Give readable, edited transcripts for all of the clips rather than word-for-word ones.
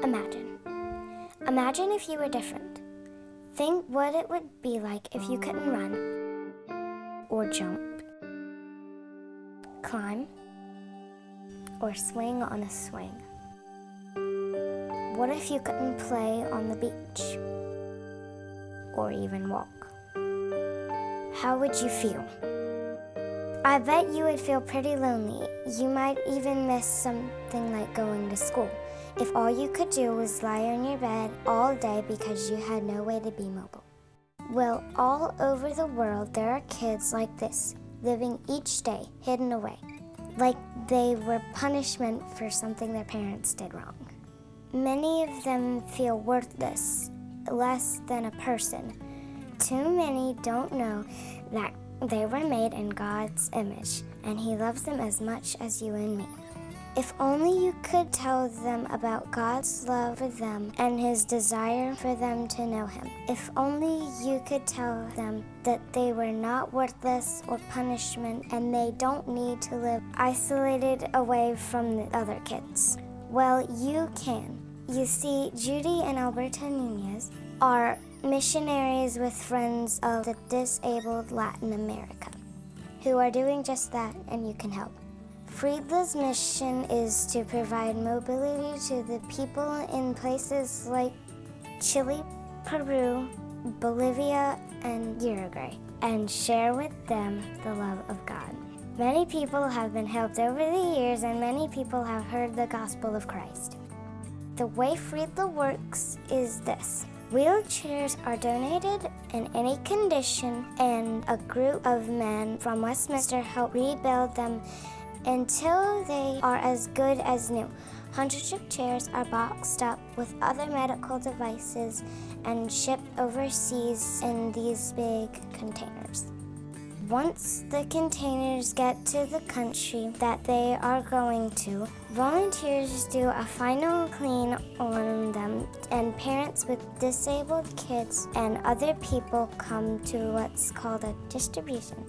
Imagine. Imagine if you were different. Think what it would be like if you couldn't run, or jump, climb, or swing on a swing. What if you couldn't play on the beach, or even walk? How would you feel? I bet you would feel pretty lonely. You might even miss something like going to school, if all you could do was lie on your bed all day because you had no way to be mobile. Well, all over the world there are kids like this, living each day hidden away, like they were punishment for something their parents did wrong. Many of them feel worthless, less than a person. Too many don't know that they were made in God's image, and He loves them as much as you and me. If only you could tell them about God's love for them and His desire for them to know Him. If only you could tell them that they were not worthless or punishment and they don't need to live isolated away from the other kids. Well, you can. You see, Judy and Alberta Nunez are missionaries with Friends of the Disabled Latin America, who are doing just that, and you can help. FRIDLA's mission is to provide mobility to the people in places like Chile, Peru, Bolivia, and Uruguay, and share with them the love of God. Many people have been helped over the years, and many people have heard the gospel of Christ. The way FRIDLA works is this. Wheelchairs are donated in any condition, and a group of men from Westminster help rebuild them until they are as good as new. Hundreds of chairs are boxed up with other medical devices and shipped overseas in these big containers. Once the containers get to the country that they are going to, volunteers do a final clean on them, and parents with disabled kids and other people come to what's called a distribution.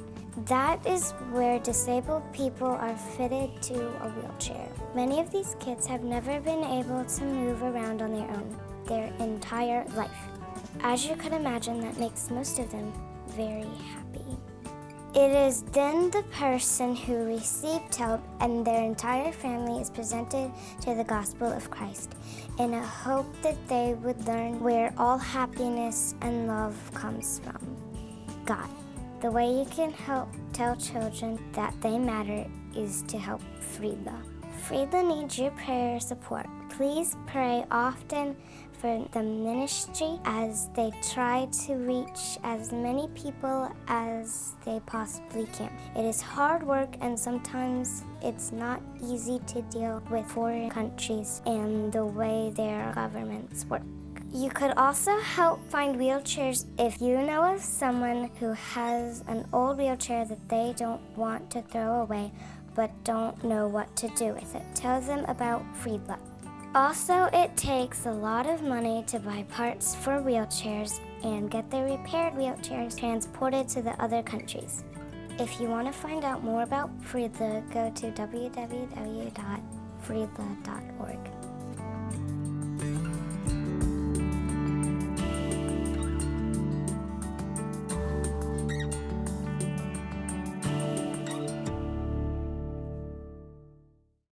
That is where disabled people are fitted to a wheelchair. Many of these kids have never been able to move around on their own their entire life. As you can imagine, that makes most of them very happy. It is then the person who received help and their entire family is presented to the gospel of Christ in a hope that they would learn where all happiness and love comes from, God. The way you can help tell children that they matter is to help FRIDLA. FRIDLA needs your prayer support. Please pray often for the ministry as they try to reach as many people as they possibly can. It is hard work, and sometimes it's not easy to deal with foreign countries and the way their governments work. You could also help find wheelchairs if you know of someone who has an old wheelchair that they don't want to throw away but don't know what to do with it. Tell them about FRIDLA. Also, it takes a lot of money to buy parts for wheelchairs and get the repaired wheelchairs transported to the other countries. If you want to find out more about FRIDLA, go to www.fridla.org.